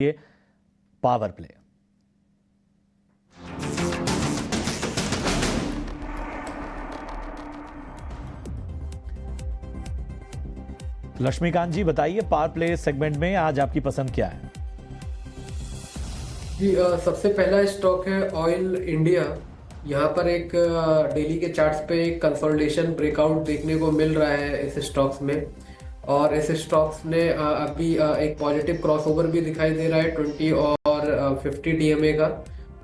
ये power play. Laxmikant जी बताइए, power play segment में आज आपकी पसंद क्या है? जी सबसे पहला स्टॉक है ऑयल इंडिया। यहाँ पर एक डेली के चार्ट्स पे एक कंसोलिडेशन ब्रेकआउट देखने को मिल रहा है इस स्टॉक्स में। और इस स्टॉक्स ने अभी एक पॉजिटिव क्रॉसओवर भी दिखाई दे रहा है 20 और 50 डीएमए का।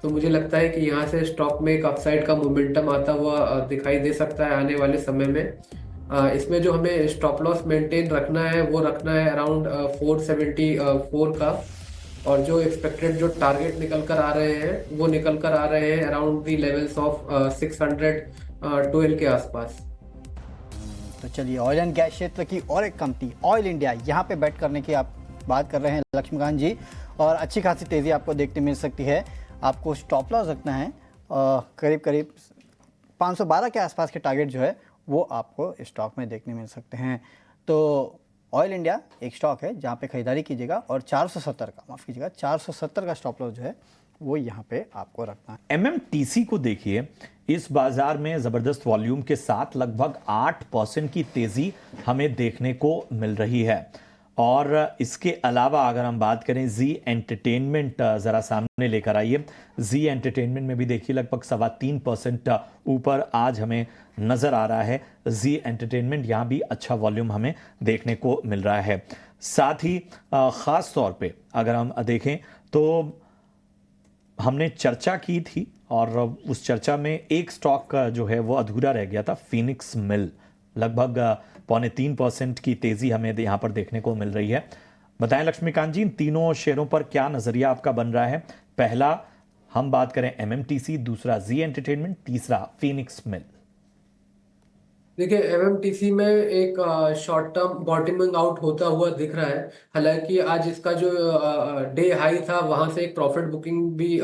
तो मुझे लगता है कि यहाँ से स्टॉक में एक अपसाइड का मोमेंटम आता हुआ दिखाई दे सकता है आने वाले समय में। इसमें जो हमें स्टॉप लॉस मेंटेन रखना है वो रखना है अराउंड 474 का। और जो एक्सपेक्टेड जो टारगेट निकल कर आ रहे हैं वो निकल कर आ रहे हैं अराउंड दी लेवल्स ऑफ 612 के आसपास। तो चलिए, ऑयल एंड गैस क्षेत्र की और एक कंपनी ऑयल इंडिया, यहाँ पे बैट करने की आप बात कर रहे हैं लक्ष्मीकांत जी, और अच्छी खासी तेज़ी आपको देखने मिल सकती है। आपको स्टॉप लॉस रखना है करीब करीब 512 के आसपास के टारगेट जो है वो आपको स्टॉक में देखने मिल सकते हैं। तो ऑयल इंडिया एक स्टॉक है जहाँ पे खरीदारी कीजिएगा, और 470 का, माफ़ कीजिएगा, 470 का स्टॉप लॉस जो है वो यहाँ पे आपको रखना है। एमएमटीसी को देखिए, इस बाजार में जबरदस्त वॉल्यूम के साथ लगभग 8% की तेजी हमें देखने को मिल रही है। और इसके अलावा अगर हम बात करें जी एंटरटेनमेंट, जरा सामने लेकर आइए। जी एंटरटेनमेंट में भी देखिए लगभग 3.25% ऊपर आज हमें नजर आ रहा है। जी एंटरटेनमेंट यहाँ भी अच्छा वॉल्यूम हमें देखने को मिल रहा है। साथ ही खास तौर पे अगर हम देखें तो हमने चर्चा की थी और उस चर्चा में एक स्टॉक जो है वो अधूरा रह गया था, फीनिक्स मिल। लगभग 3.25% की तेजी हमें यहाँ पर देखने को मिल रही है। बताएं लक्ष्मीकांत जी, इन तीनों शेयरों पर क्या नजरिया आपका बन रहा है? पहला हम बात करें एमएमटीसी, दूसरा जी एंटरटेनमेंट, तीसरा फीनिक्स मिल। देखिए एमएमटीसी में एक शॉर्ट टर्म बॉटमिंग आउट होता हुआ दिख रहा है। हालांकि आज इसका जो डे हाई था वहां से एक प्रॉफिट बुकिंग भी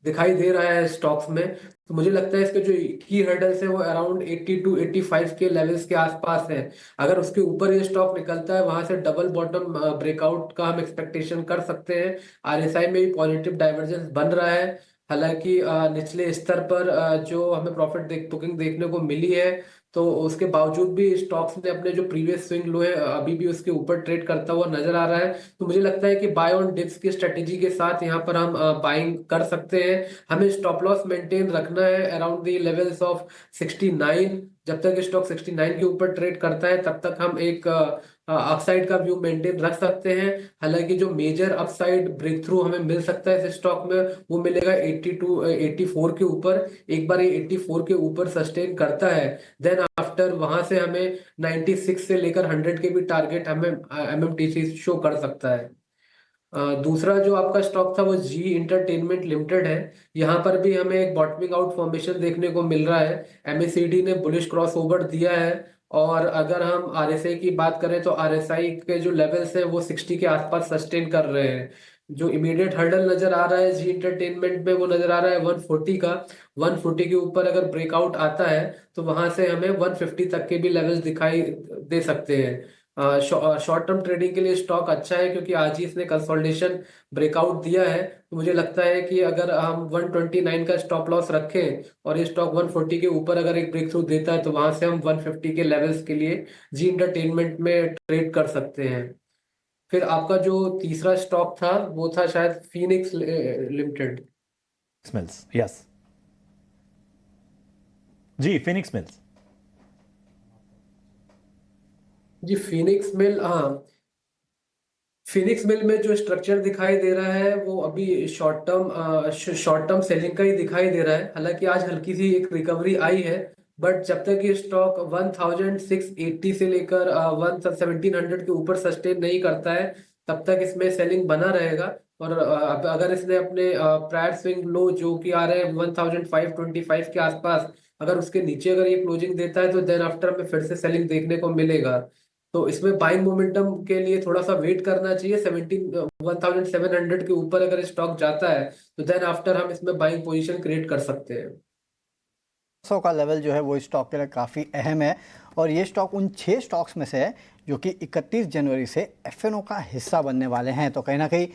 दिखाई दे रहा है स्टॉक्स में। तो मुझे लगता है इसके जो की हर्डल्स है वो अराउंड 80 टू 85 के लेवल्स के आसपास है। अगर उसके ऊपर ये स्टॉक निकलता है वहां से डबल बॉटम ब्रेकआउट का हम एक्सपेक्टेशन कर सकते हैं। आरएसआई में भी पॉजिटिव डाइवर्जेंस बन रहा है। हालांकि निचले स्तर पर जो हमें प्रॉफिट बुकिंग देखने को मिली है, तो उसके बावजूद भी स्टॉक्स ने अपने जो प्रीवियस स्विंग लो है अभी भी उसके ऊपर ट्रेड करता हुआ नजर आ रहा है। तो मुझे लगता है कि बाय ऑन डिप्स की स्ट्रेटेजी के साथ यहाँ पर हम बाइंग कर सकते हैं। हमें स्टॉप लॉस मेंटेन रखना है अराउंड द लेवल्स ऑफ 69। जब तक स्टॉक 69 के ऊपर ट्रेड करता है तब तक हम एक अपसाइड का व्यू मेंटेन रख सकते हैं। हालांकि जो मेजर अपसाइड ब्रेक थ्रू हमें मिल सकता है इस स्टॉक में वो मिलेगा 84 के ऊपर। एक बार ये 84 के ऊपर सस्टेन करता है देन आफ्टर वहां से हमें 96 से लेकर 100 के भी टारगेट हमें एमएमटीसी शो कर सकता है। दूसरा जो आपका स्टॉक था वो जी इंटरटेनमेंट लिमिटेड है। यहाँ पर भी हमें एक बॉटमिंग आउट फॉर्मेशन देखने को मिल रहा है। एमएसीडी ने बुलिश क्रॉस ओवर दिया है। और अगर हम आरएसआई की बात करें तो आरएसआई के जो लेवल्स है वो 60 के आसपास सस्टेन कर रहे हैं। जो इमीडिएट हर्डल नजर आ रहा है जी इंटरटेनमेंट में वो नजर आ रहा है 140 का। 140 के ऊपर अगर ब्रेकआउट आता है तो वहां से हमें 150 तक के भी लेवल्स दिखाई दे सकते हैं। शॉर्ट टर्म ट्रेडिंग के लिए स्टॉक अच्छा है क्योंकि आज ही इसने कंसोलिडेशन ब्रेकआउट दिया है। तो मुझे लगता है कि अगर हम 129 का स्टॉप लॉस रखें और ये स्टॉक 140 के ऊपर अगर एक ब्रेक थ्रू देता है तो वहां से हम 150 के लेवल्स के लिए जी इंटरटेनमेंट में ट्रेड कर सकते हैं। फिर आपका जो तीसरा स्टॉक था वो था शायद फीनिक्स लिमिटेड। मिल्स, यस जी, फिनिक्स मिल्स। जी फिनिक्स मिल, हाँ। फिनिक्स मिल में जो स्ट्रक्चर दिखाई दे रहा है वो अभी शॉर्ट टर्म सेलिंग का ही दिखाई दे रहा है। हालांकि आज हल्की सी एक रिकवरी आई है। बट जब तक ये स्टॉक 1680 से लेकर 1700 के ऊपर सस्टेन नहीं करता है तब तक इसमें सेलिंग बना रहेगा। और अब अगर इसने अपने प्रायर स्विंग लो जो कि आ रहे हैं 1525 के आसपास, अगर उसके नीचे अगर ये क्लोजिंग देता है तो देन आफ्टर में फिर से सेलिंग देखने को मिलेगा। तो इसमें बाइंग मोमेंटम के लिए थोड़ा सा वेट करना चाहिए। 1700 के ऊपर अगर स्टॉक जाता है तो देन आफ्टर हम इसमें बाइंग पोजीशन क्रिएट कर सकते हैं। 100 का लेवल जो है वो स्टॉक के लिए काफ़ी अहम है, और ये स्टॉक उन 6 स्टॉक्स में से है जो कि 31 जनवरी से एफएनओ का हिस्सा बनने वाले हैं। तो कहीं ना कहीं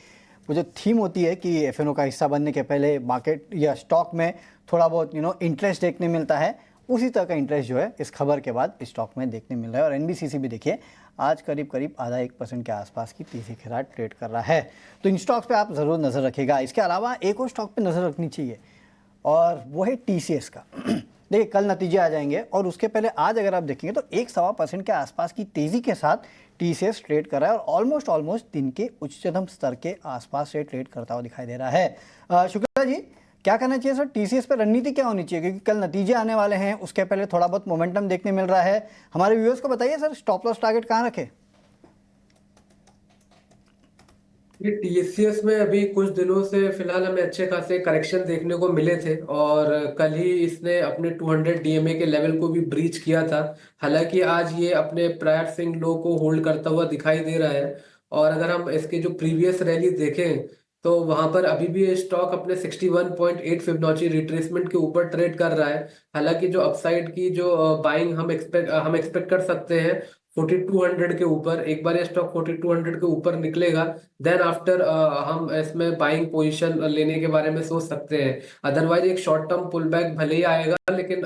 वो जो थीम होती है कि एफएनओ का हिस्सा बनने के पहले मार्केट या स्टॉक में थोड़ा बहुत इंटरेस्ट देखने मिलता है, उसी तरह का इंटरेस्ट जो है इस खबर के बाद स्टॉक में देखने मिल रहा है। और एनबीसीसी भी देखिए आज करीब करीब आधा 1% के आसपास की तेजी के साथ ट्रेड कर रहा है। तो इन स्टॉक्स पे आप ज़रूर नज़र रखिएगा। इसके अलावा एक और स्टॉक पे नज़र रखनी चाहिए और वो है टीसीएस का। देखिए कल नतीजे आ जाएंगे और उसके पहले आज अगर आप देखेंगे तो 1-1.25% के आसपास की तेज़ी के साथ टीसीएस ट्रेड कर रहा है और ऑलमोस्ट दिन के उच्चतम स्तर के आसपास से ट्रेड करता हुआ दिखाई दे रहा है। शुक्ला जी, क्या करना चाहिए सर? टीसीएस पर रणनीति क्या होनी चाहिए, क्योंकि कल नतीजे आने वाले हैं, उसके पहले थोड़ा बहुत मोमेंटम देखने मिल रहा है। हमारे व्यूअर्स को बताइए सर, स्टॉप लॉस टारगेट कहाँ रखें? ये टीसीएस में अभी कुछ दिनों से फिलहाल हमें अच्छे खासे करेक्शन देखने को मिले थे और कल ही इसने अपने 200 डीएमए के लेवल को भी ब्रीच किया था। हालांकि आज ये अपने प्रायर स्विंग लो को होल्ड करता हुआ दिखाई दे रहा है और अगर हम इसके जो प्रीवियस रैली देखें तो वहां पर अभी भी ये स्टॉक अपने 61.8 फिबोनाची रिट्रेसमेंट के ऊपर ट्रेड कर रहा है। हालांकि जो अपसाइड की जो बाइंग हम एक्सपेक्ट कर सकते हैं 4200 के ऊपर। एक बार ये स्टॉक 4200 के ऊपर निकलेगा देन आफ्टर हम इसमें बाइंग पोजीशन लेने के बारे में सोच सकते हैं। अदरवाइज एक शॉर्ट टर्म पुल बैक भले ही आएगा लेकिन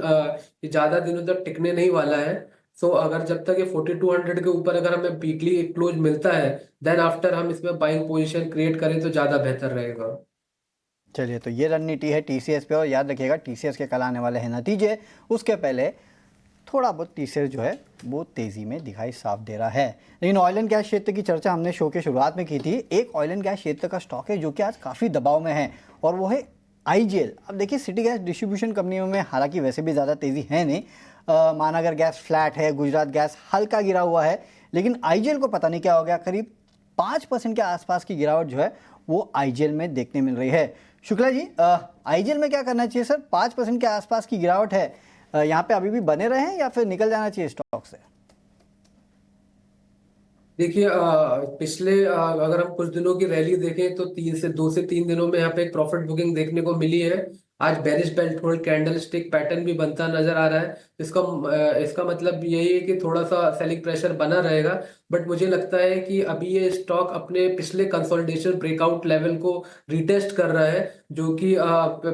ये ज्यादा दिनों तक टिकने नहीं वाला है। सो अगर जब तक ये 4200 के ऊपर अगर हमें वीकली क्लोज मिलता है देन आफ्टर हम इसमें बाइंग पोजीशन क्रिएट करें तो ज्यादा बेहतर रहेगा। चलिए, तो ये रणनीति है टीसीएस पे और याद रखिएगा टीसीएस के कल आने वाले हैं नतीजे, उसके पहले थोड़ा बहुत टीसीएस जो है वो तेज़ी में दिखाई साफ दे रहा है। लेकिन ऑयल एंड गैस क्षेत्र की चर्चा हमने शो के शुरुआत में की थी। एक ऑयल एंड गैस क्षेत्र का स्टॉक है जो कि आज काफ़ी दबाव में है और वो है आईजीएल। अब देखिए सिटी गैस डिस्ट्रीब्यूशन कंपनियों में हालांकि वैसे भी ज़्यादा तेज़ी है नहीं, महानगर गैस फ्लैट है, गुजरात गैस हल्का गिरा हुआ है, लेकिन आईजीएल को पता नहीं क्या हो गया, करीब 5% के आसपास की गिरावट जो है वो आईजीएल में देखने मिल रही है। शुक्ला जी, आईजीएल में क्या करना चाहिए सर? 5% के आसपास की गिरावट है, यहाँ पे अभी भी बने रहें या फिर निकल जाना चाहिए स्टॉक से? देखिए पिछले अगर हम कुछ दिनों की रैली देखें तो 2 से 3 दिनों में यहाँ पे एक प्रॉफिट बुकिंग देखने को मिली है। आज bearish belt hold candle stick pattern भी बनता नजर आ रहा है। इसका मतलब यही है कि थोड़ा सा सेलिंग प्रेशर बना रहेगा। बट मुझे लगता है कि अभी ये स्टॉक अपने पिछले कंसोलिडेशन ब्रेकआउट लेवल को रिटेस्ट कर रहा है जो कि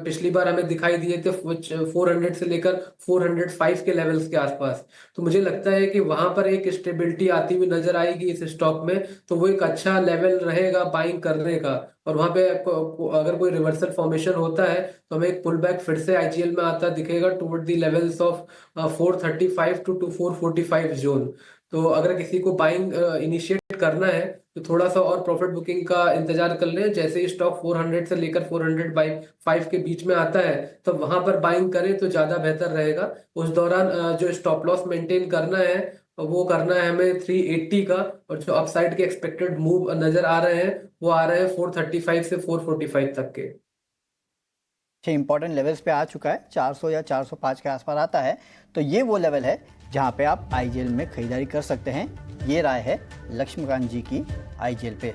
पिछली बार हमें दिखाई दिए थे 400 से लेकर 405 के लेवल्स के आसपास। तो मुझे लगता है कि वहां पर एक स्टेबिलिटी आती हुई नजर आएगी इस स्टॉक में, तो वो एक अच्छा लेवल रहेगा बाइंग करने का। और वहां पे अगर कोई रिवर्सल फॉर्मेशन होता है तो हमें एक पुल बैक फिर से आईजीएल में आता दिखेगा toward the levels of 435 to 445 zone. तो अगर किसी को बाइंग इनिशिएट करना है तो थोड़ा सा और प्रॉफिट बुकिंग का इंतजार कर लें। जैसे ही स्टॉक 400 से लेकर 405 के बीच में आता है तो वहां पर बाइंग करें तो ज्यादा बेहतर रहेगा। उस दौरान जो स्टॉप लॉस मेंटेन करना है वो करना है हमें 380 का, और जो अपसाइड के एक्सपेक्टेड मूव नजर आ रहे हैं वो आ रहे हैं 435 से 445 तक के। इंपॉर्टेंट लेवल्स पे आ चुका है, 400 या 405 के आसपास आता है तो ये वो लेवल है जहां पे आप आईजीएल में खरीदारी कर सकते हैं। ये राय है लक्ष्मीकांत जी की आईजीएल पे।